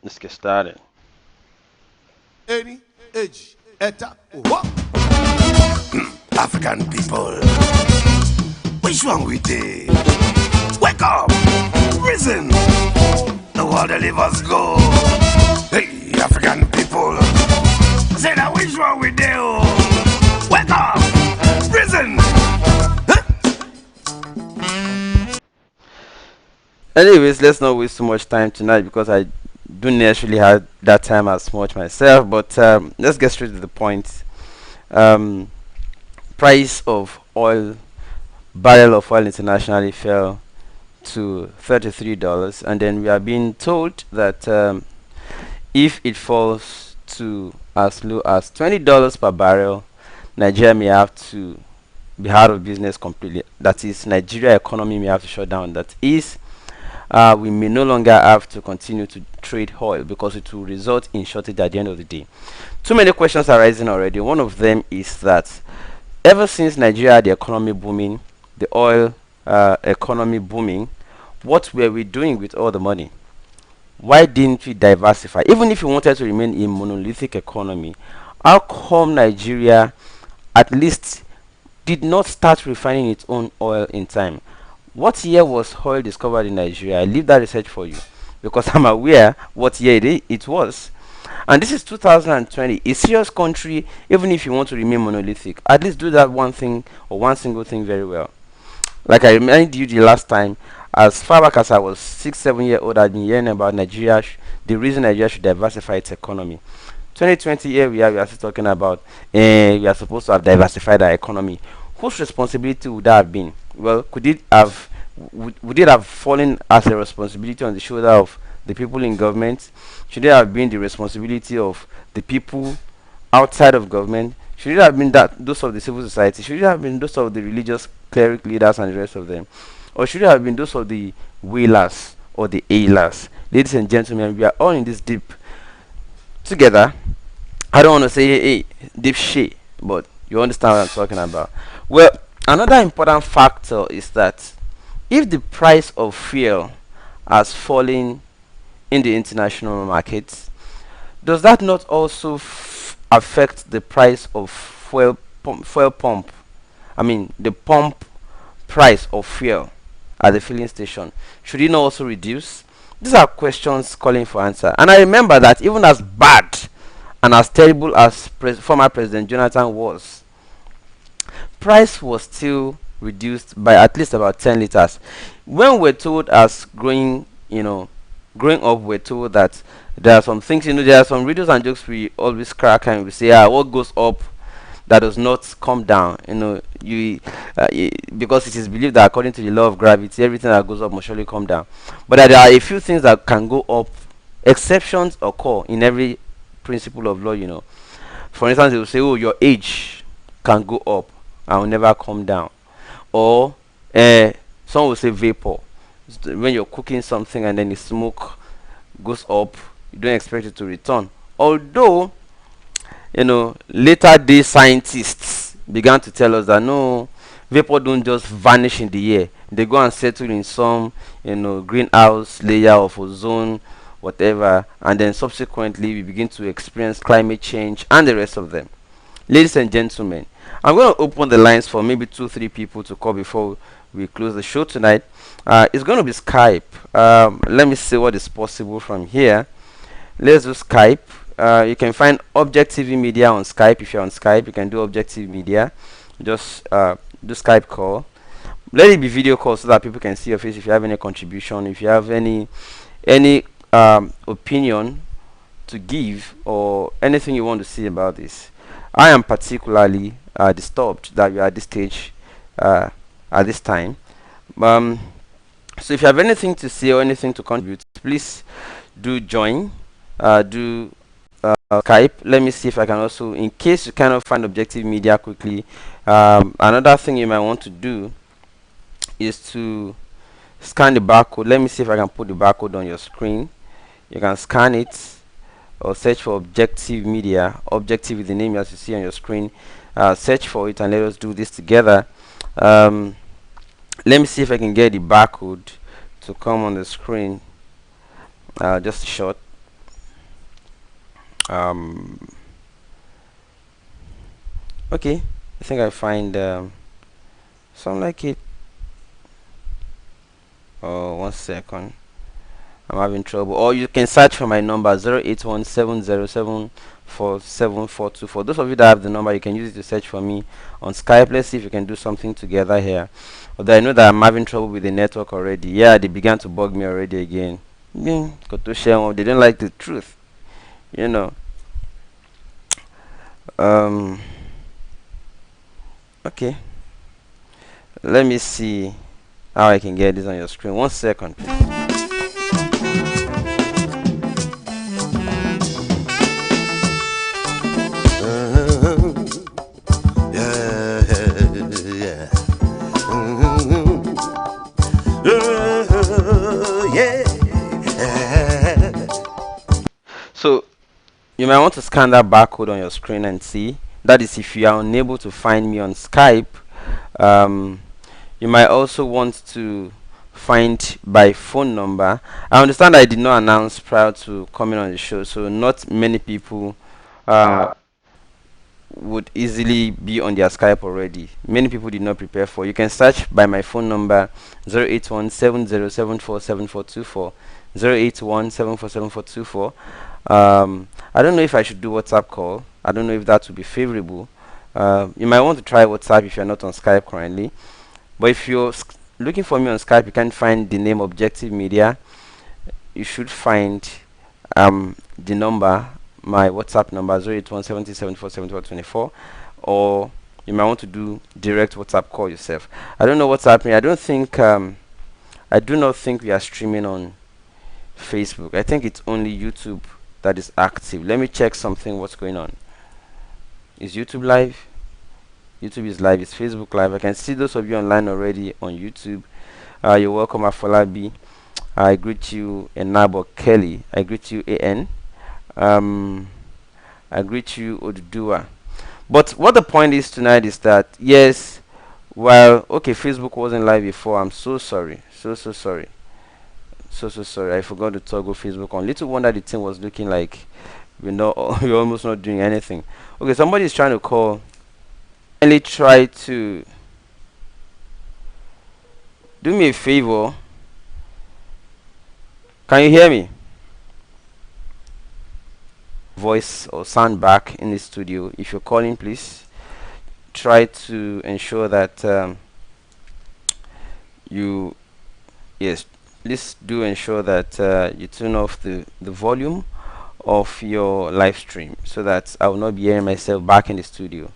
Let's get started. Any age, eta, what? African people, which one we did? Wake up, risen, the world they leave us go. Hey, African people, say that which one we do? Wake up, risen. Anyways, let's not waste too much time tonight because I don't necessarily have that time as much myself. But let's get straight to the point. Um, Price of oil, barrel of oil internationally fell to $33, and then we are being told that if it falls to as low as $20 per barrel, Nigeria may have to be out of business completely. That is, Nigeria economy may have to shut down. That is, we may no longer have to continue to trade oil because it will result in shortage at the end of the day. Too many questions are rising already. One of them is that ever since Nigeria had the economy booming, the oil economy booming, what were we doing with all the money? Why didn't we diversify? Even if we wanted to remain a monolithic economy, how come Nigeria at least did not start refining its own oil in time? What year was oil discovered in Nigeria? I leave that research for you because I'm aware what year it was. And this is 2020, a serious country. Even if you want to remain monolithic, at least do that one thing or one single thing very well. Like I reminded you the last time, as far back as I was 6, 7 year old, I'd been hearing about Nigeria, the reason Nigeria should diversify its economy. 2020 here we are still talking about we are supposed to have diversified our economy. Whose responsibility would that have been? Well, would it have fallen as a responsibility on the shoulder of the people in government? Should it have been the responsibility of the people outside of government? Should it have been that those of the civil society? Should it have been those of the religious cleric leaders and the rest of them? Or should it have been those of the whalers or the ailers? Ladies and gentlemen, we are all in this deep together. I don't want to say hey, deep shit, but you understand what I'm talking about. Well, another important factor is that if the price of fuel has fallen in the international markets, does that not also affect the price of fuel pump? I mean, the pump price of fuel at the filling station. Should it not also reduce? These are questions calling for answer. And I remember that even as bad and as terrible as former President Jonathan was, price was still reduced by at least about 10 liters. When we're told as growing up, we're told that there are some things, there are some riddles and jokes we always crack and we say, what goes up that does not come down, because it is believed that according to the law of gravity, everything that goes up must surely come down. But that there are a few things that can go up. Exceptions occur in every principle of law. For instance, they will say, oh, your age can go up and will never come down. Or some will say vapor. When you're cooking something and then the smoke goes up, you don't expect it to return. Although, later day scientists began to tell us that no, vapor don't just vanish in the air. They go and settle in some, greenhouse layer of ozone, whatever, and then subsequently we begin to experience climate change and the rest of them. Ladies and gentlemen, I'm going to open the lines for maybe 2, 3 people to call before we close the show tonight. It's going to be Skype. Let me see what is possible from here. Let's do Skype. You can find Objective Media on Skype. If you're on Skype, you can do Objective Media. Just do Skype call. Let it be video call so that people can see your face. If you have any contribution, if you have any opinion to give or anything you want to see about this. I am particularly disturbed that we are at this stage at this time. Um, so if you have anything to say or anything to contribute, please do join. Do Skype. Let me see if I can also, in case you cannot find Objective Media quickly, another thing you might want to do is to scan the barcode. Let me see if I can put the barcode on your screen. You can scan it or search for Objective Media. Objective is the name as you see on your screen. Search for it and let us do this together. Let me see if I can get the barcode to come on the screen. Just a short. Um, okay, I think I find something like it. Oh, 1 second. I'm having trouble. Or you can search for my number 0817074744. Those of you that have the number, you can use it to search for me on Skype. Let's see if we can do something together here. Although I know that I'm having trouble with the network already. Yeah, they began to bug me already again. Got to share one. They don't like the truth, you know. Um. Okay. Let me see how I can get this on your screen. 1 second, please. Yeah, yeah. Mhm. Yeah. So you might want to scan that barcode on your screen and see. That is if you are unable to find me on Skype. Um, you might also want to find by phone number. I understand I did not announce prior to coming on the show, so not many people would easily be on their Skype already. Many people did not prepare for. You can search by my phone number 08170747424. 081747424. I don't know if I should do WhatsApp call. I don't know if that would be favorable. You might want to try WhatsApp if you're not on Skype currently. But if you're looking for me on Skype, you can't find the name Objective Media. You should find the number, my WhatsApp number 08170747424, or you might want to do direct WhatsApp call yourself. I don't know what's happening. I do not think we are streaming on Facebook. I think it's only YouTube that is active. Let me check something. What's going on? Is YouTube live? YouTube is live. Is Facebook live? I can see those of you online already on YouTube. You're welcome, Afolabi. I greet you, Enabo Kelly. I greet you, AN. Um, I greet you, Odudua. But what the point is tonight is that, yes, well, okay, Facebook wasn't live before. I'm so sorry. So sorry. So sorry. I forgot to toggle Facebook on. Little wonder the thing was looking like we're not, we're almost not doing anything. Okay, somebody is trying to call. Kindly try to do me a favor. Can you hear me? Voice or sound back in the studio. If you're calling, please try to ensure that you, yes, please do ensure that you turn off the volume of your live stream so that I will not be hearing myself back in the studio.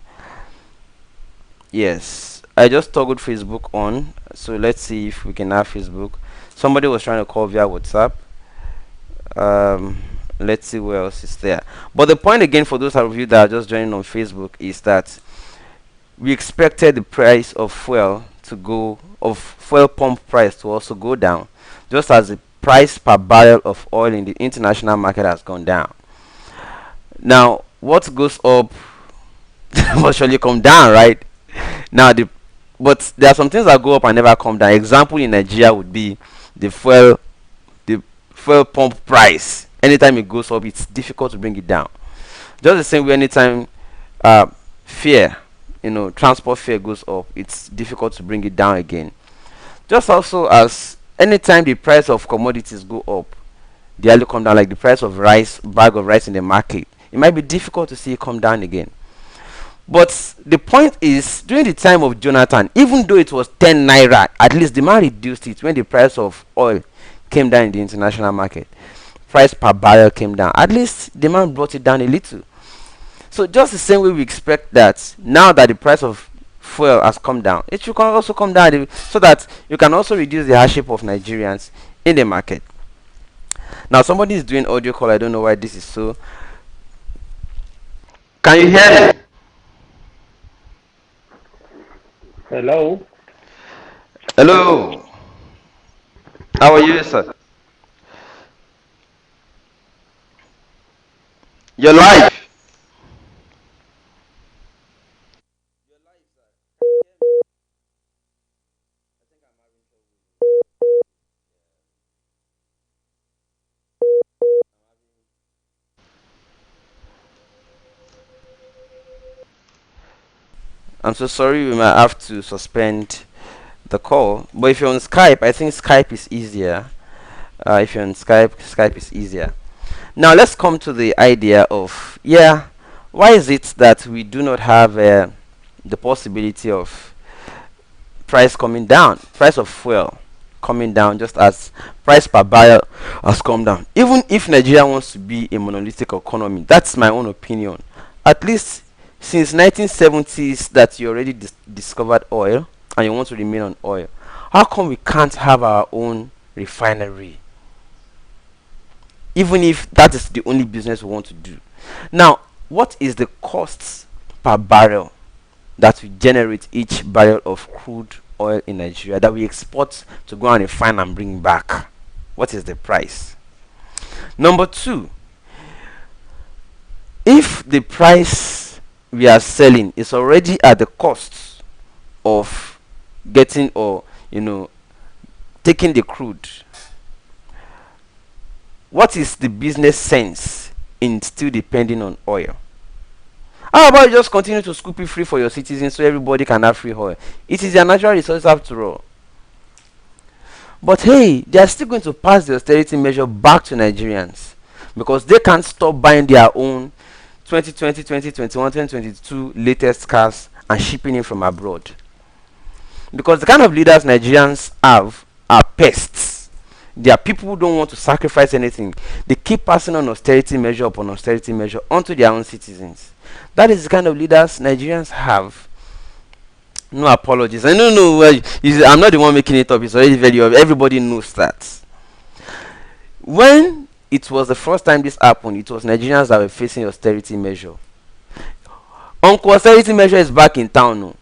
Yes, I just toggled Facebook on, so let's see if we can have Facebook. Somebody was trying to call via WhatsApp. um let's see where else is there. But the point again, for those of you that are just joining on Facebook, is that we expected the price of fuel to go, of fuel pump price to also go down, just as the price per barrel of oil in the international market has gone down. Now what goes up must surely come down, right? Now but there are some things that go up and never come down. Example in Nigeria would be the fuel, the fuel pump price. Anytime it goes up, it's difficult to bring it down. Just the same way, anytime uh, fare, transport fare goes up, it's difficult to bring it down again. Just also as anytime the price of commodities go up, they only come down, like the price of rice, bag of rice in the market. It might be difficult to see it come down again. But the point is, during the time of Jonathan, even though it was 10 naira, at least the man reduced it when the price of oil came down in the international market. Price per barrel came down. At least the man brought it down a little. So just the same way we expect that now that the price of fuel has come down, it should also come down so that you can also reduce the hardship of Nigerians in the market. Now somebody is doing audio call. I don't know why this is so. Can you hear me? Hello. Hello. How are you, sir? You're live. I'm so sorry, we might have to suspend the call. But if you're on Skype, I think Skype is easier. If you're on Skype, Skype is easier. Now let's come to the idea of, yeah, why is it that we do not have the possibility of price coming down, price of fuel coming down, just as price per barrel has come down? Even if Nigeria wants to be a monolithic economy, that's my own opinion. At least since 1970s that you already discovered oil and you want to remain on oil, how come we can't have our own refinery? Even if that is the only business we want to do. Now, what is the costs per barrel that we generate each barrel of crude oil in Nigeria that we export to go and refine and bring back? What is the price? Number two, if the price we are selling is already at the cost of getting, or taking the crude, what is the business sense in still depending on oil? How about you just continue to scoop it free for your citizens so everybody can have free oil? It is their natural resource after all. But hey, they are still going to pass the austerity measure back to Nigerians because they can't stop buying their own 2020, 2021, 2022 latest cars and shipping it from abroad. Because the kind of leaders Nigerians have are pests. There are people who don't want to sacrifice anything. They keep passing on austerity measure upon austerity measure onto their own citizens. That is the kind of leaders Nigerians have. No apologies. I don't know. I'm not the one making it up. It's already very obvious. Everybody knows that. When it was the first time this happened, it was Nigerians that were facing austerity measure. Uncle austerity measure is back in town now,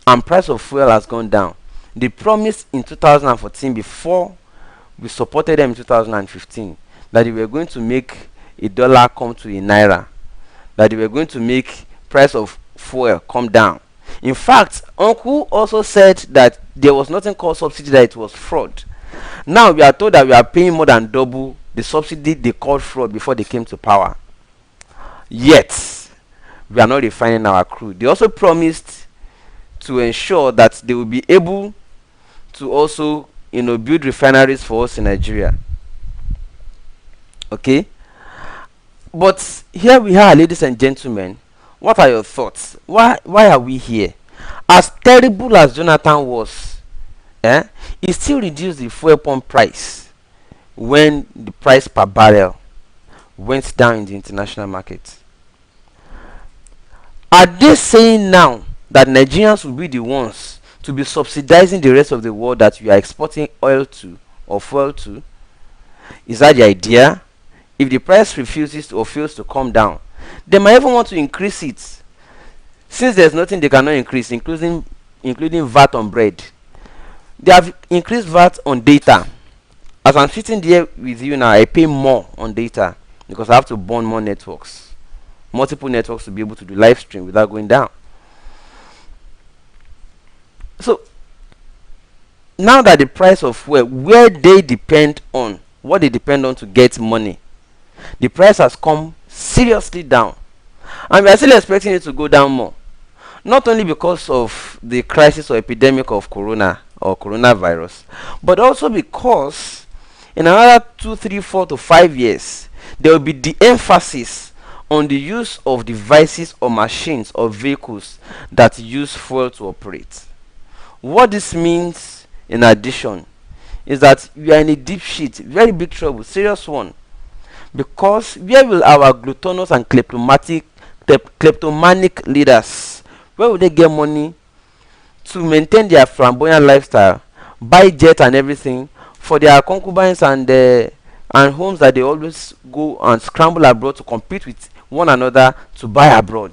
and price of fuel has gone down. They promised in 2014, before we supported them in 2015, that they were going to make a dollar come to a naira, that they were going to make price of fuel come down. In fact, Uncle also said that there was nothing called subsidy, that it was fraud. Now we are told that we are paying more than double the subsidy they called fraud before they came to power. Yet we are not refining our crude. They also promised to ensure that they will be able to also build refineries for us in Nigeria. Okay? But here we are, ladies and gentlemen. What are your thoughts? Why are we here? As terrible as Jonathan was, he still reduced the fuel pump price when the price per barrel went down in the international market. Are they saying now that Nigerians will be the ones to be subsidizing the rest of the world that we are exporting oil to or fuel to? Is that the idea? If the price refuses to or fails to come down, they might even want to increase it, since there's nothing they cannot increase, including VAT on bread. They have increased VAT on data. As I'm sitting there with you now, I pay more on data because I have to burn more networks, multiple networks, to be able to do live stream without going down. So now that the price of fuel, where they depend on, what they depend on to get money, the price has come seriously down, and we are still expecting it to go down more. Not only because of the crisis or epidemic of corona or coronavirus, but also because in another 2, 3, 4 to 5 years, there will be the emphasis on the use of devices or machines or vehicles that use fuel to operate. What this means, in addition, is that we are in a deep shit, very big trouble, serious one. Because where will our gluttonous and kleptomanic leaders, where will they get money to maintain their flamboyant lifestyle, buy jet and everything for their concubines and homes that they always go and scramble abroad to compete with one another to buy abroad?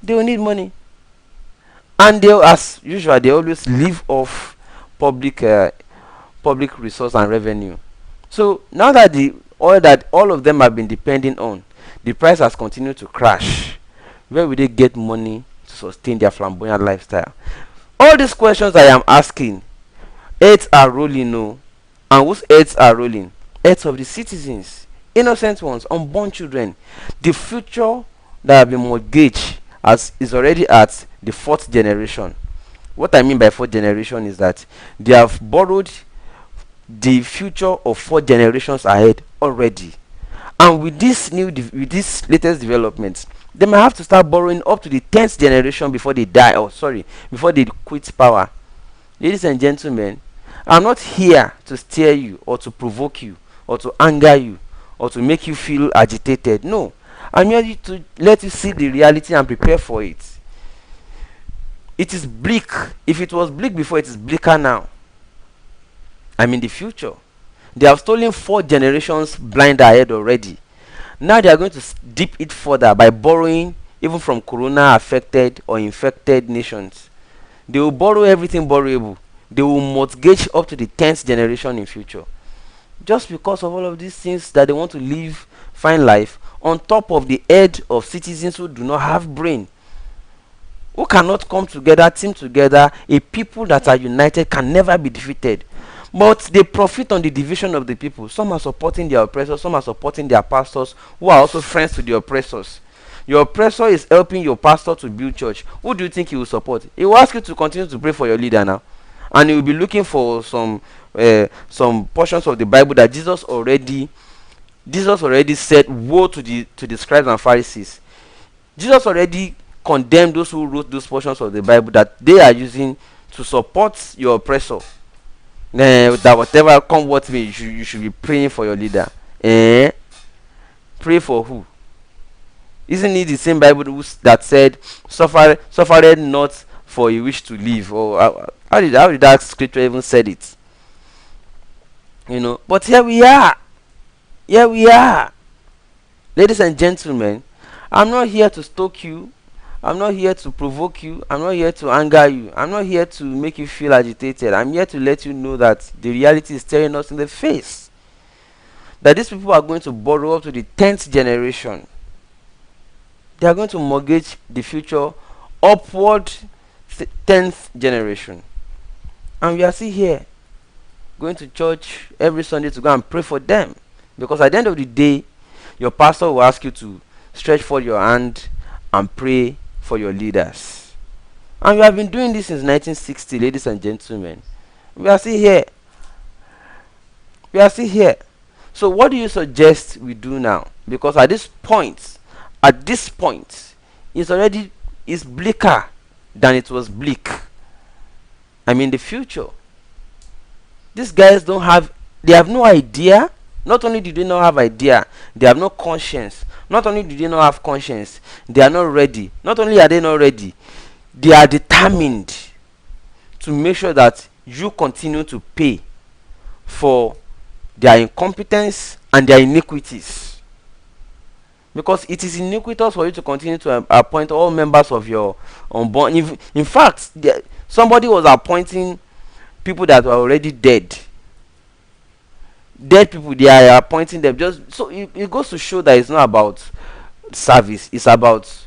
They will need money, and they, as usual, they always live off public resource and revenue. So now that the oil that all of them have been depending on, the price has continued to crash, where will they get money to sustain their flamboyant lifestyle? All these questions I am asking, heads are rolling, no. And whose heads are rolling? Heads of the citizens, innocent ones, unborn children. The future that have been mortgaged as is already at the fourth generation. What I mean by fourth generation is that they have borrowed the future of 4 generations ahead already. And with with this latest developments, they might have to start borrowing up to the 10th generation before they die, or sorry, before they quit power. Ladies and gentlemen, I'm not here to steer you or to provoke you or to anger you or to make you feel agitated. No, I'm here to let you see the reality and prepare for it. It is bleak. If it was bleak before, it is bleaker now. I mean the future. They have stolen 4 generations blind ahead already. Now they are going to dip it further by borrowing even from corona affected or infected nations. They will borrow everything borrowable. They will mortgage up to the 10th generation in future. Just because of all of these things that they want to live fine life on top of the head of citizens who do not have brain, who cannot come together, team together. A people that are united can never be defeated. But they profit on the division of the people. Some are supporting their oppressors, some are supporting their pastors, who are also friends to the oppressors. Your oppressor is helping your pastor to build church. Who do you think he will support? He will ask you to continue to pray for your leader now, and he will be looking for some portions of the Bible that Jesus already said, woe to the scribes and Pharisees. Jesus already condemned those who wrote those portions of the Bible that they are using to support your oppressor. That whatever come what may, you should be praying for your leader. Pray for who? Isn't it the same Bible that said, suffered not for you wish to live? Or how did that scripture even said it? But here we are. Ladies and gentlemen, I'm not here to stoke you. I'm not here to provoke you. I'm not here to anger you. I'm not here to make you feel agitated. I'm here to let you know that the reality is staring us in the face. That these people are going to borrow up to the 10th generation. They are going to mortgage the future upward 10th generation. And we are still here, going to church every Sunday to go and pray for them. Because at the end of the day, your pastor will ask you to stretch forth your hand and pray for your leaders. And we have been doing this since 1960, ladies and gentlemen. We are still here. So what do you suggest we do now? Because at this point, it's bleaker than it was bleak. I mean the future. These guys they have no idea. Not only do they not have idea, they have no conscience. Not only do they not have conscience, they are not ready. Not only are they not ready, they are determined to make sure that you continue to pay for their incompetence and their iniquities. Because it is iniquitous for you to continue to appoint all members of your unborn. In fact, somebody was appointing people that were already dead. Dead people, they are appointing them. Just so it goes to show that it's not about service. It's about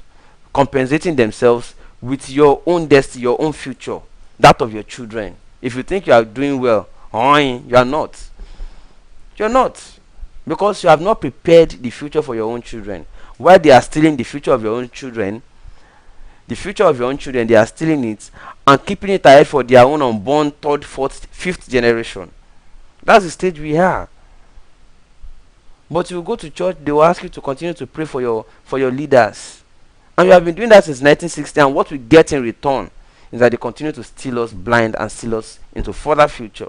compensating themselves with your own destiny, your own future, that of your children. If you think you are doing well, you are not. You're not. Because you have not prepared the future for your own children. While they are stealing the future of your own children, they are stealing it and keeping it ahead for their own unborn 3rd, 4th, 5th generation. That's the stage we are. But you go to church, they will ask you to continue to pray for your leaders. And we have been doing that since 1960, and what we get in return is that they continue to steal us blind and steal us into further future.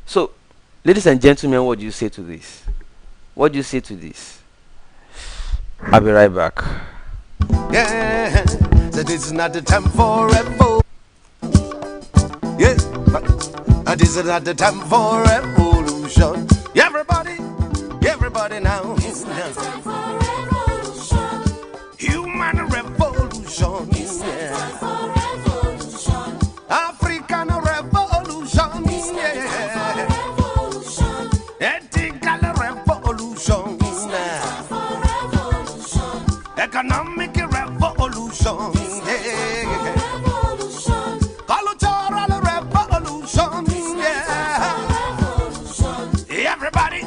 So, ladies and gentlemen, what do you say to this? What do you say to this? I'll be right back. Yeah, that is not the time for revolution. Yeah, that is not the time for revolution. Everybody now. It's not the time for revolution. Human revolution. It's not the time for revolution. African revolution. It's not the time for revolution. Ethical revolution. It's not the time for revolution. Economic revolution. Cultural revolution. Everybody.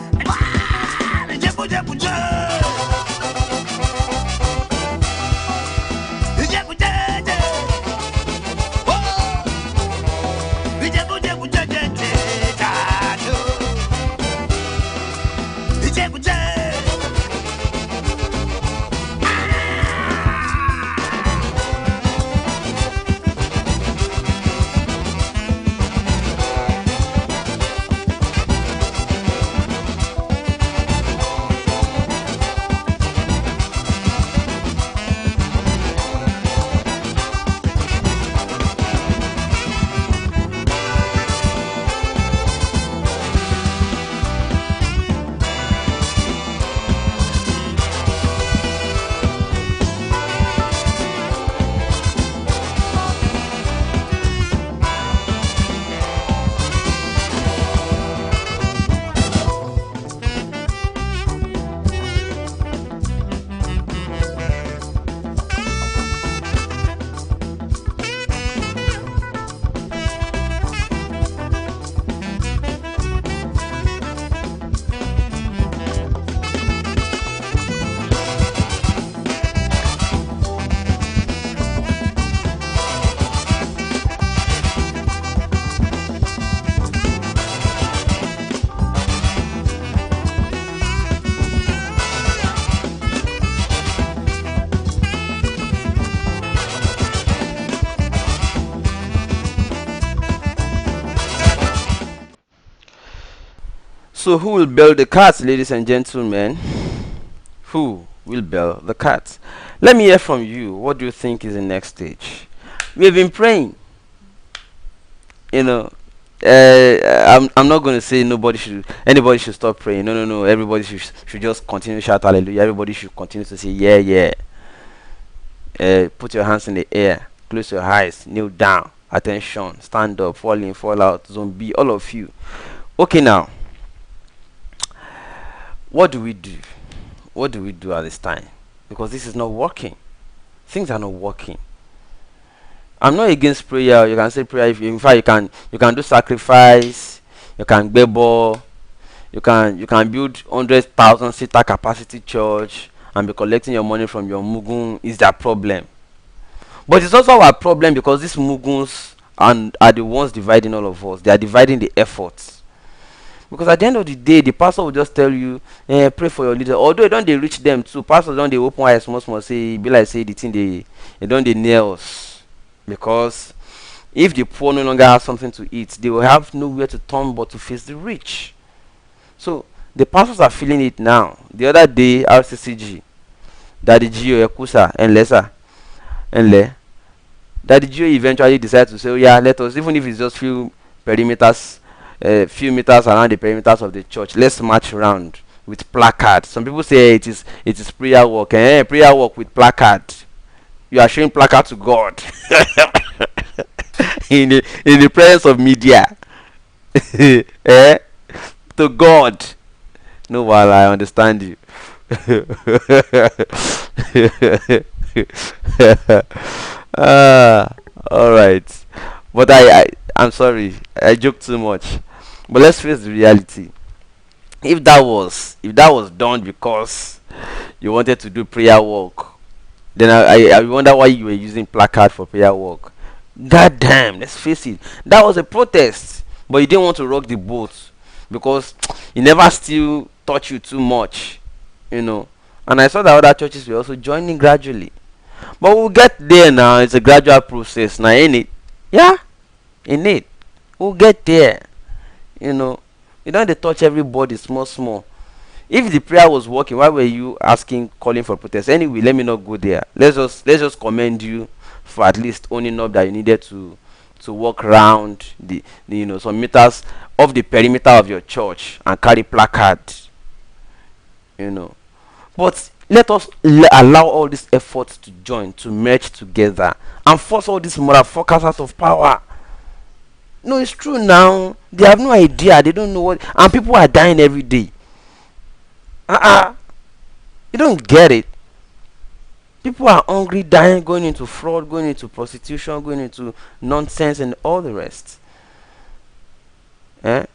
So who will bail the cat, ladies and gentlemen? Who will bail the cat? Let me hear from you. What do you think is the next stage? We have been praying, you know. I'm not going to say anybody should stop praying. No, no, no. Everybody should just continue to shout hallelujah. Everybody should continue to say yeah, yeah. Put your hands in the air, close your eyes, kneel down, attention, stand up, fall in, fall out, zombie, all of you. Okay, now, what do we do? What do we do at this time? Because this is not working. Things are not working. I'm not against prayer. You can say prayer. If in fact you can do sacrifice. You can bebo. You can build 100,000 seater capacity church and be collecting your money from your mugun. Is that problem? But it's also our problem because these muguns are the ones dividing all of us. They are dividing the efforts. Because at the end of the day, the pastor will just tell you, pray for your leader. Although don't they reach them too. Pastors don't they open eyes small say be like say the thing they don't they nails. Because if the poor no longer have something to eat, they will have nowhere to turn but to face the rich. So the pastors are feeling it now. The other day, RCCG, Daddy Gio Ekusa and Lesa and Le, Daddy Gio eventually decided to say, oh yeah, let us, even if it's just few perimeters, few meters around the perimeters of the church, let's march around with placard. Some people say it is prayer work. Prayer work with placard. You are showing placard to God in the presence of media. To God. No, while I understand you. All right. But I'm sorry. I joke too much. But let's face the reality. If that was done because you wanted to do prayer work, then I wonder why you were using placard for prayer work. God damn, let's face it. That was a protest, but you didn't want to rock the boat because it never still touched you too much, you know. And I saw that other churches were also joining gradually. But we'll get there now. It's a gradual process now, ain't it? Yeah, in it. We'll get there. You know, you don't have to touch everybody small. If the prayer was working, why were you calling for protest? Anyway, let me not go there. Let's just commend you for at least owning up that you needed to walk around the some meters of the perimeter of your church and carry placard. You know, but let us allow all these efforts to join, to merge together, and force all these motherfuckers out of power. No, it's true now. They have no idea. They don't know what, and people are dying every day. You don't get it. People are hungry, dying, going into fraud, going into prostitution, going into nonsense, and all the rest. I'm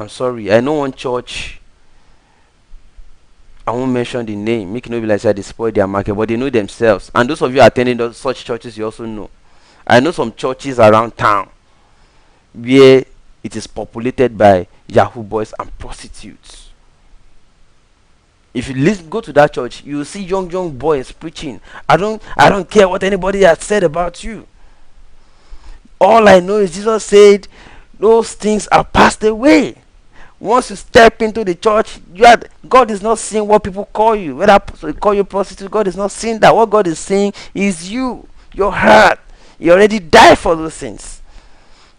sorry. I know one church. I won't mention the name. Make it no be like they spoil their market, but they know themselves. And those of you attending such churches, you also know. I know some churches around town where it is populated by Yahoo boys and prostitutes. If you go to that church, you will see young boys preaching. I don't care what anybody has said about you. All I know is Jesus said those things are passed away. Once you step into the church, God is not seeing what people call you. Whether they call you prostitute, God is not seeing that. What God is seeing is your heart. You already died for those things.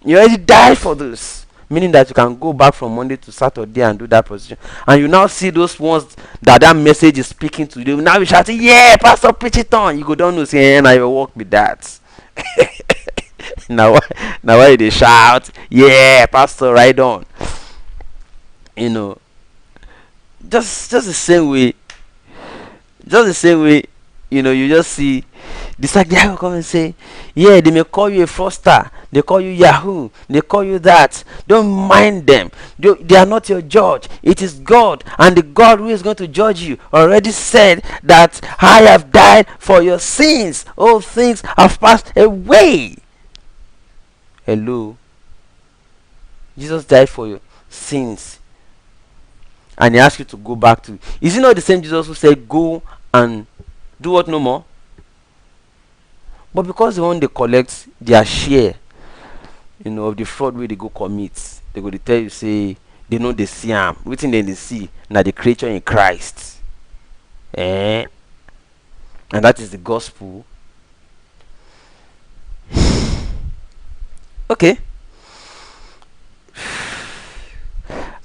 You already died for those. Meaning that you can go back from Monday to Saturday and do that position. And you now see those ones that message is speaking to you. Now you shouting, yeah, pastor, preach it on. You go down to say, and I will walk with that. now why they shout, yeah, pastor, right on. You know, just the same way, you just see the side guy will come and say, yeah, they may call you a fraudster, they call you Yahoo, they call you that. Don't mind them. They are not your judge. It is God, and the God who is going to judge you already said that I have died for your sins. All things have passed away. Hello. Jesus died for your sins. And he asked you to go back to. Is it not the same Jesus who said, go and do what no more? But because they want to collect their share, of the fraud where they go commit, they go to tell you, say, they know they see am. Wetin dem dey see na the creature in Christ. Eh? And that is the gospel. Okay.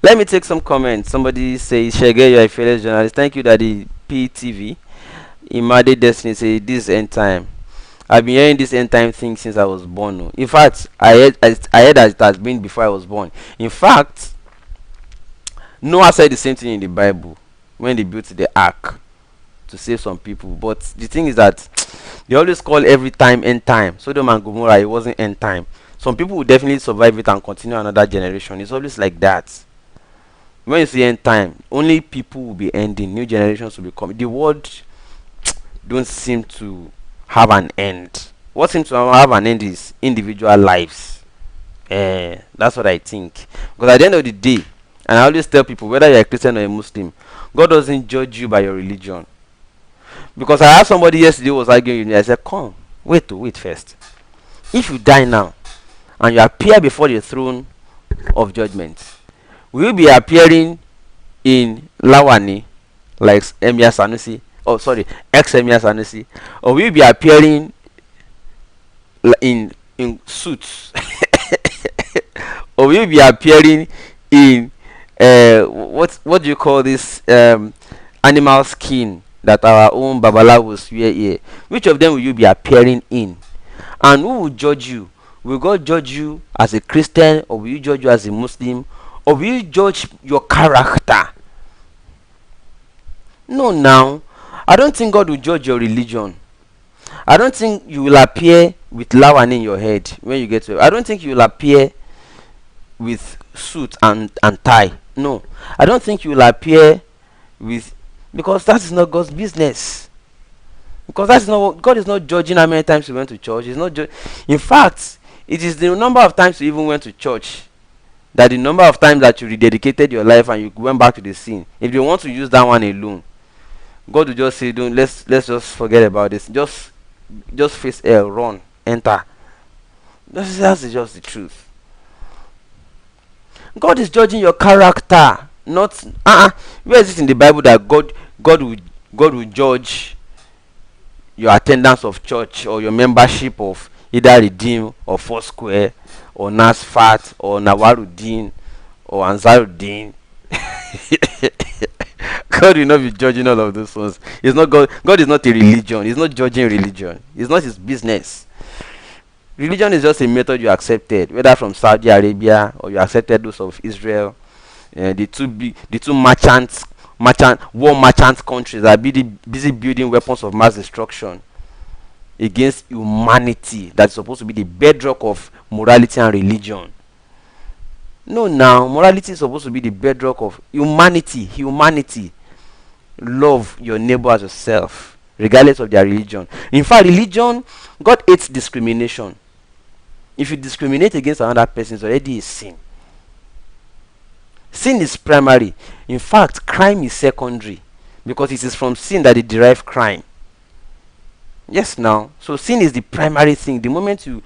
Let me take some comments. Somebody says, Shege, you are a fearless journalist. Thank you, Daddy PTV. Imade Destiny say this end time. I've been hearing this end time thing since I was born. Oh. In fact, I heard that it has been before I was born. In fact, Noah said the same thing in the Bible when they built the ark to save some people. But the thing is that they always call every time end time. Sodom and Gomorrah, it wasn't end time. Some people will definitely survive it and continue another generation. It's always like that. When you see end time, only people will be ending, new generations will be coming. The world don't seem to have an end. What seems to have an end is individual lives. That's what I think. Because at the end of the day, and I always tell people, whether you're a Christian or a Muslim, God doesn't judge you by your religion. Because I had somebody yesterday who was arguing with me. I said, come, wait first. If you die now and you appear before the throne of judgment, will you be appearing in Lawani like Emir Sanusi? Oh, sorry, ex-Emir Sanusi. Or will you be appearing in suits? Or will you be appearing in what do you call this animal skin that our own babalawos wear here? Which of them will you be appearing in? And who will judge you? Will God judge you as a Christian, or will you judge you as a Muslim, or will you judge your character? No, now I don't think God will judge your religion. I don't think you will appear with lawan in your head when you get to. I don't think you will appear with suit and tie. No, I don't think you will appear with, because that is not God's business. Because that's not what God is not judging how many times you went to church. He's not in fact, it is the number of times you even went to church that the number of times that you rededicated your life and you went back to the sin. If you want to use that one alone, God will just say, "Don't let's just forget about this. Just face hell, run, enter." That's just the truth. God is judging your character, not where is it in the Bible that God will judge your attendance of church or your membership of either Redeem or Foursquare or Nasfat or Nawaruddin or Ansaruddin? God will not be judging all of those ones. It's not God. God is not a religion. He's not judging religion. It's not his business. Religion is just a method you accepted, whether from Saudi Arabia or you accepted those of Israel. The two war merchant countries are busy building weapons of mass destruction against humanity. That's supposed to be the bedrock of morality and religion. No, now morality is supposed to be the bedrock of humanity. Love your neighbor as yourself, regardless of their religion. In fact, religion, God hates discrimination. If you discriminate against another person, it's already a sin. Sin is primary. In fact, crime is secondary, because it is from sin that they derive crime. Yes, now. So sin is the primary thing. The moment you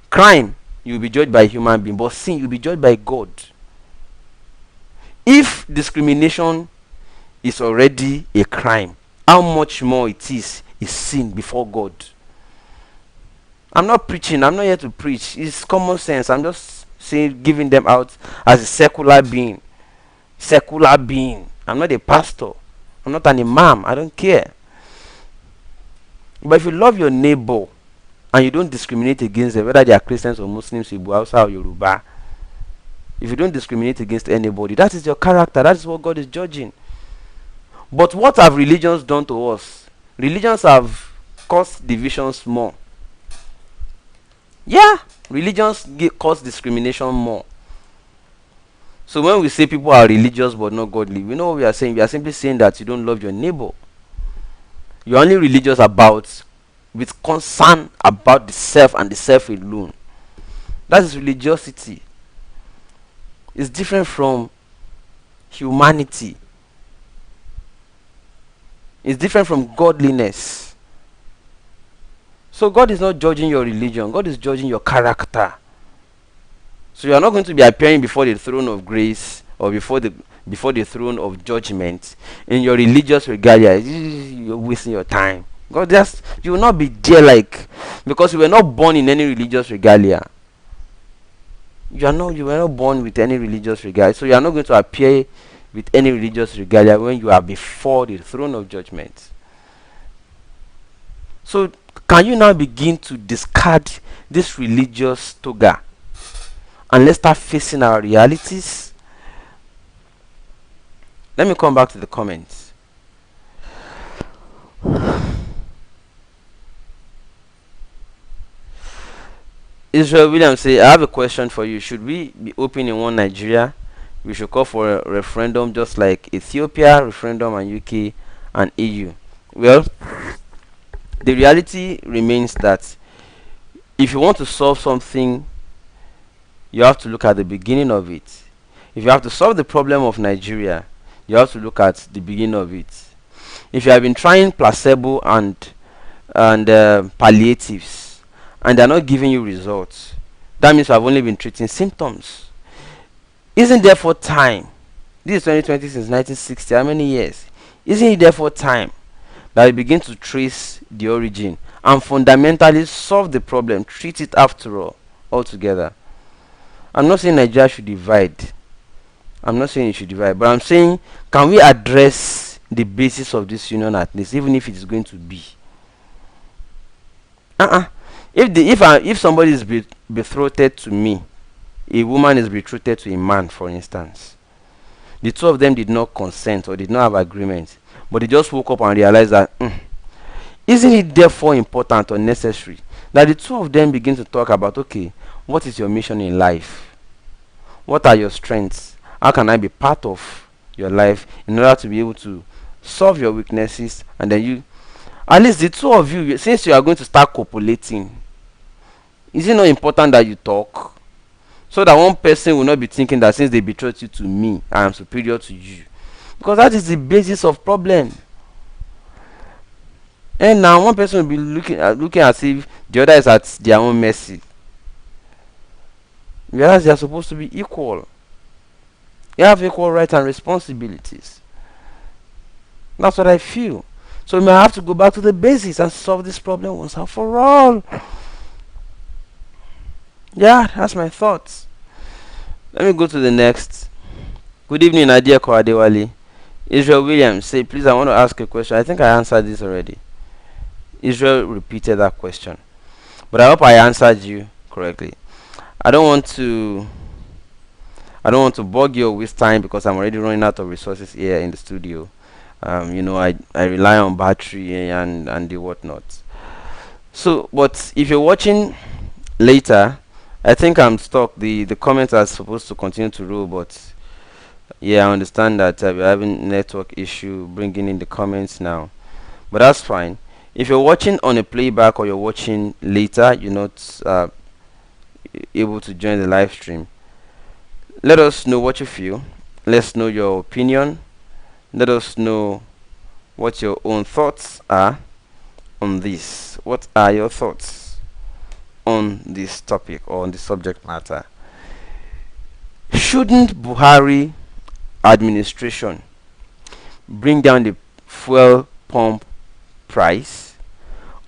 crime, you will be judged by a human being, but sin, you will be judged by God. If discrimination is already a crime, how much more it is sin before God? I'm not preaching. I'm not here to preach. It's common sense. I'm just saying, giving them out as a secular being. I'm not a pastor. I'm not an imam. I don't care. But if you love your neighbor and you don't discriminate against them, whether they are Christians or Muslims, Igbo, Hausa or Yoruba, if you don't discriminate against anybody, that is your character. That is what God is judging. But what have religions done to us? Religions have caused divisions more. Yeah, religions cause discrimination more. So when we say people are religious but not godly, we know what we are saying. We are simply saying that you don't love your neighbor. You're only religious with concern about the self and the self alone. That is religiosity. It's different from humanity. It's different from godliness. So God is not judging your religion. God is judging your character. So you are not going to be appearing before the throne of grace or before the throne of judgment in your religious regalia, you're wasting your time. God, just you will not be there, like, because you were not born in any religious regalia. You were not born with any religious regalia, so you are not going to appear with any religious regalia when you are before the throne of judgment. So can you now begin to discard this religious toga and let's start facing our realities? Let me come back to the comments. Israel Williams say, I have a question for you. Should we be open in one Nigeria? We should call for a referendum just like Ethiopia, referendum, and UK and EU. Well, the reality remains that if you want to solve something, you have to look at the beginning of it. If you have to solve the problem of Nigeria, you have to look at the beginning of it. If you have been trying placebo and palliatives and they're not giving you results, that means you have only been treating symptoms. Isn't therefore time? This is 2020 since 1960. How many years? Isn't it therefore time that we begin to trace the origin and fundamentally solve the problem, treat it after all, altogether? I'm not saying Nigeria should divide. I'm not saying it should divide, but I'm saying, can we address the basis of this union at least, even if it is going to be? If somebody is betrothed to me, a woman is betrothed to a man, for instance, the two of them did not consent or did not have agreement, but they just woke up and realized that isn't it therefore important or necessary that the two of them begin to talk about, okay, what is your mission in life? What are your strengths? How can I be part of your life in order to be able to solve your weaknesses? And then you, at least the two of you, since you are going to start copulating, is it not important that you talk? So that one person will not be thinking that since they betrothed you to me, I am superior to you. Because that is the basis of problem. And now one person will be looking as if the other is at their own mercy. Whereas they are supposed to be equal. You have equal rights and responsibilities. That's what I feel. So we may have to go back to the basics and solve this problem once and for all. Yeah, that's my thoughts. Let me go to the next. Good evening, Nadia Koadewali. Israel Williams say, please, I want to ask a question. I think I answered this already. Israel repeated that question, but I hope I answered you correctly. I don't want to bug you or waste time because I'm already running out of resources here in the studio. I rely on battery and the whatnot. So, but if you're watching later, I think I'm stuck. The comments are supposed to continue to roll, but yeah, I understand that we're having network issue bringing in the comments now, but that's fine. If you're watching on a playback or you're watching later, you're not able to join the live stream, let us know what you feel. Let's know your opinion. Let us know what your own thoughts are on this. What are your thoughts on this topic or on the subject matter? Shouldn't Buhari administration bring down the fuel pump price,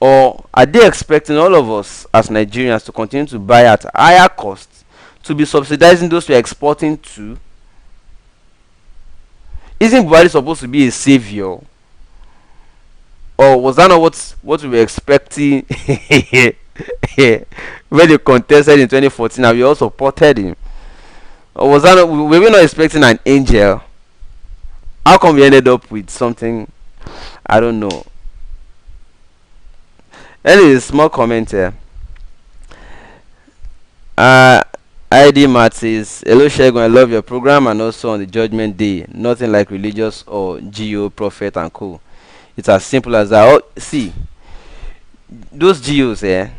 or are they expecting all of us as Nigerians to continue to buy at higher costs to be subsidizing those we are exporting to? Isn't Buhari supposed to be a savior, or was that not what we were expecting when they contested in 2014 and we all supported him? Or was that not, were we not expecting an angel? How come we ended up with something? I don't know. Anyway, small comment here. ID Matt says, hello Shegun, I love your program, and also on the judgment day, nothing like religious or GO, prophet and co. It's as simple as that. Oh, see, those GOs, their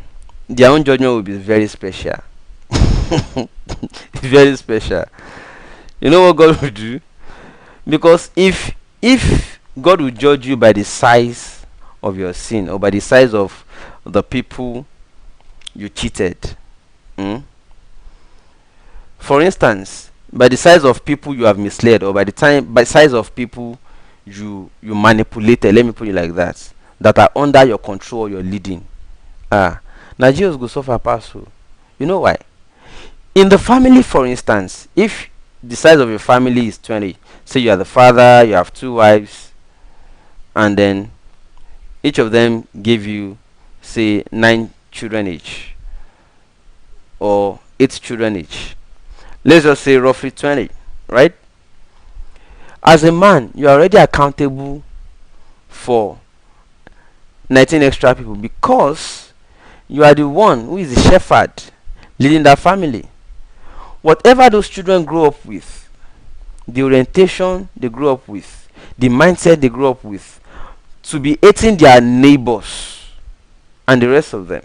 own judgment will be very special. Very special. You know what God will do? Because if God will judge you by the size of your sin or by the size of the people you cheated, for instance, by the size of people you have misled, or by size of people you manipulated, let me put it like that are under your control or your leading, Nigerians go suffer pass. You know why? In the family, for instance, if the size of your family is 20, say you are the father, you have two wives, and then each of them give you, say, 9 children each, or 8 children each. Let's just say roughly 20, right? As a man, you are already accountable for 19 extra people, because you are the one who is the shepherd leading that family. Whatever those children grow up with, the orientation they grow up with, the mindset they grow up with, to be hating their neighbors and the rest of them,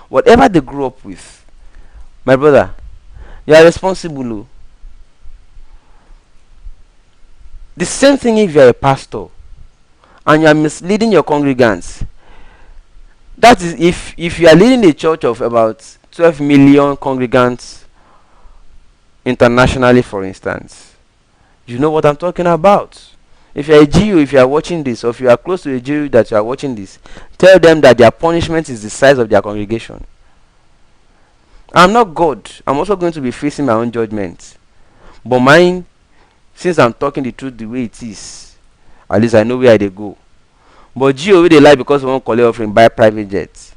whatever they grow up with, my brother, you are responsible. The same thing if you are a pastor and you are misleading your congregants. That is, if you are leading a church of about 12 million congregants internationally, for instance, you know what I'm talking about. If you are a GU, if you are watching this, or if you are close to a GU that you are watching this, tell them that their punishment is the size of their congregation. I'm not God. I'm also going to be facing my own judgment. But mine, since I'm talking the truth the way it is, at least I know where they go. But GO, they lie because we won't collect offering, buy private jets.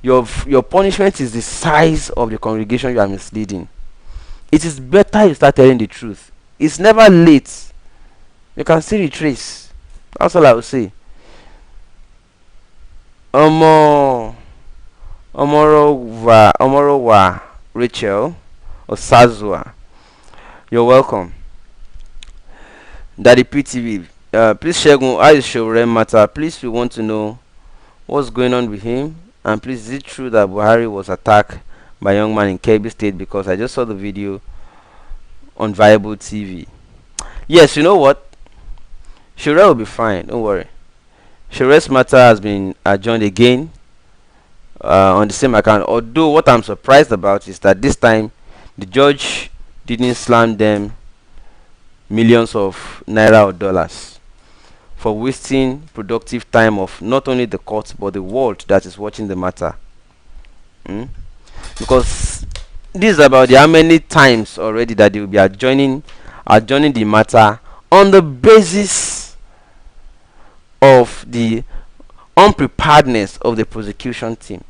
Your punishment is the size of the congregation you are misleading. It is better you start telling the truth. It's never late. You can still retrace. That's all I will say. Omorowa Rachel Osazua, you're welcome. Daddy PTV, please Shegun, how is Showrem matter? Please, we want to know what's going on with him, and please, is it true that Buhari was attacked by a young man in Kebbi State? Because I just saw the video on Viable TV. Yes, you know what? Showrem will be fine. Don't worry. Showrem's matter has been adjourned again on the same account. Although what I'm surprised about is that this time the judge didn't slam them millions of naira or dollars for wasting productive time of not only the court but the world that is watching the matter. Because this is about the how many times already that they will be adjoining the matter on the basis of the unpreparedness of the prosecution team.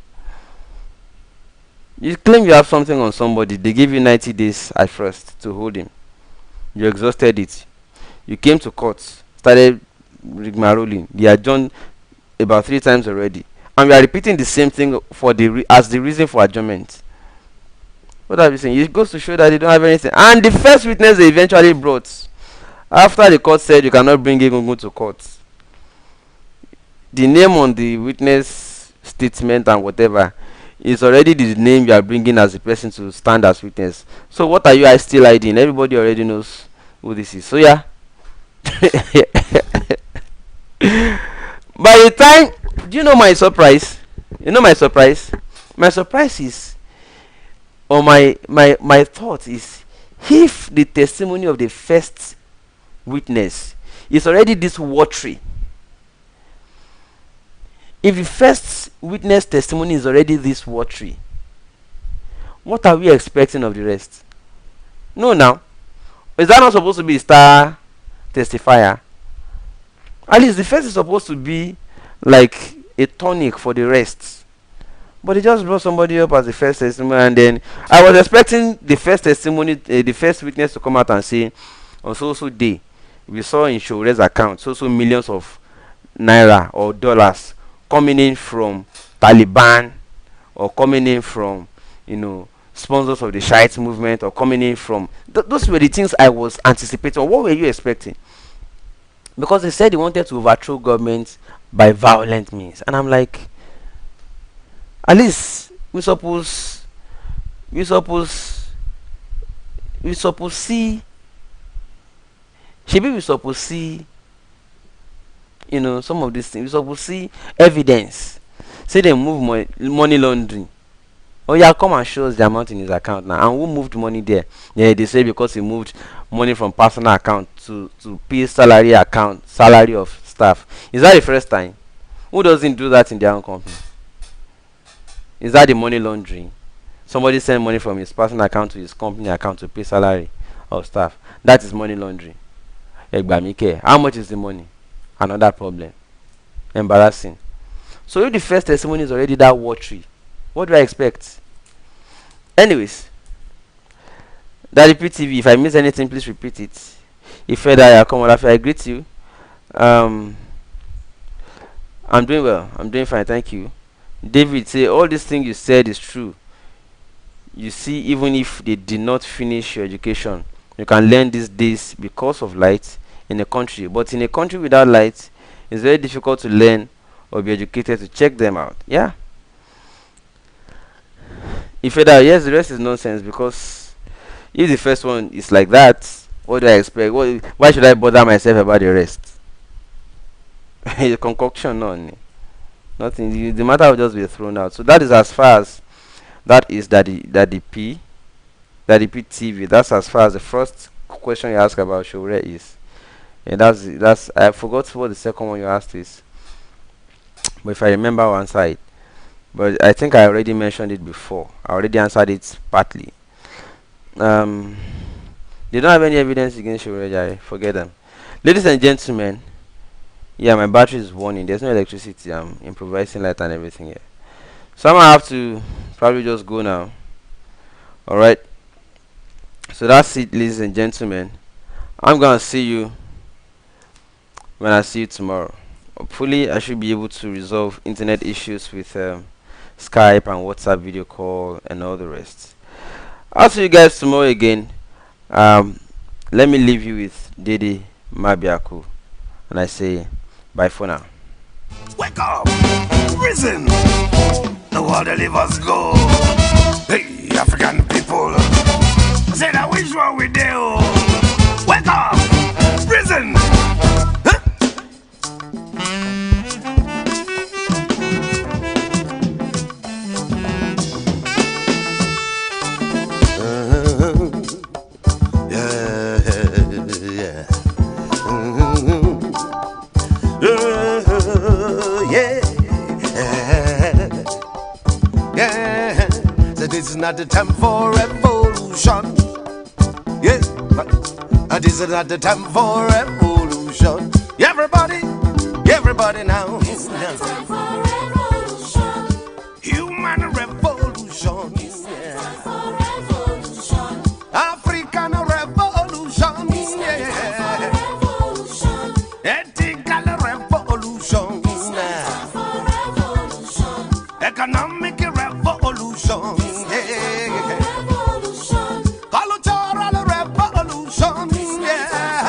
You claim you have something on somebody, they give you 90 days at first to hold him. You exhausted it. You came to court, started rigmaroling. They adjourned about 3 times already, and we are repeating the same thing for as the reason for adjournment. What are you saying? It goes to show that they don't have anything. And the first witness they eventually brought, after the court said you cannot bring Egungun to court, the name on the witness statement and whatever is already the name you are bringing as the person to stand as witness. So what are you still hiding? Everybody already knows who this is. So yeah. By the time, do you know my surprise? You know my surprise? My surprise is, or my thought is, if the testimony of the first witness is already this watery, if the first witness testimony is already this watery, what are we expecting of the rest? No, now, is that not supposed to be a star testifier? At least the first is supposed to be like a tonic for the rest. But they just brought somebody up as the first testimony, and then I was expecting the first testimony, the first witness to come out and say, on so day, we saw in Shore's account so millions of naira or dollars coming in from Taliban, or coming in from, sponsors of the Shiite movement, or coming in from those were the things I was anticipating. What were you expecting? Because they said they wanted to overthrow government by violent means, and I'm like, at least we suppose see, maybe we suppose see, some of these things. We suppose see evidence. Say they move money laundering. Oh yeah, come and show us the amount in his account now. And who moved money there? Yeah, they say because he moved money from personal account to pay salary account, salary of staff. Is that the first time? Who doesn't do that in their own company? Is that the money laundering? Somebody send money from his personal account to his company account to pay salary of staff. That is money laundering. Egbamike. How much is the money? Another problem. Embarrassing. So if the first testimony is already that watery, what do I expect? Anyways, that repeat TV. If I miss anything, please repeat it. If I come on, I greet you. Um, I'm doing well. I'm doing fine. Thank you. David say all these things you said is true. You see, even if they did not finish your education, you can learn these days because of light in a country. But in a country without light, it's very difficult to learn or be educated to check them out. Yeah. If yes, the rest is nonsense because if the first one is like that, what do I expect? Why should I bother myself about the rest? It's a concoction, no. Nothing. The matter will just be thrown out. So that is as far as that is that the PTV. That's as far as the first question you ask about Shore is. And that's I forgot what the second one you asked is. But if I remember, I'll answer it. But I think I already mentioned it before. I already answered it partly. Um, they don't have any evidence against Shore. I forget them. Ladies and gentlemen, yeah, my battery is warning. There's no electricity. I'm improvising light and everything here. So I'm gonna have to probably just go now. Alright. So that's it, ladies and gentlemen. I'm gonna see you when I see you tomorrow. Hopefully I should be able to resolve internet issues with Skype and WhatsApp video call and all the rest. I'll see you guys tomorrow again. Let me leave you with Dede Mabiaku, and I say bye for now. Wake up, risen. The world the livers go. Hey, African people. Say that which one we do? Wake up, risen. Huh? This is not the time for revolution. Yeah, this is not the time for revolution. Everybody now. It's not the time for revolution. Human revolution. It's not the time for revolution. African revolution. It's not the time for revolution. Ethical revolution. It's not the time for revolution. Economic revolution. Cultural revolution, yeah.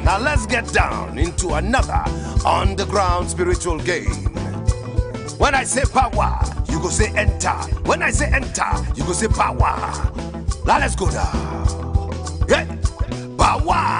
Now let's get down into another underground spiritual game. When I say power, you go say enter. When I say enter, you go say power. Now let's go down. Yeah. Power.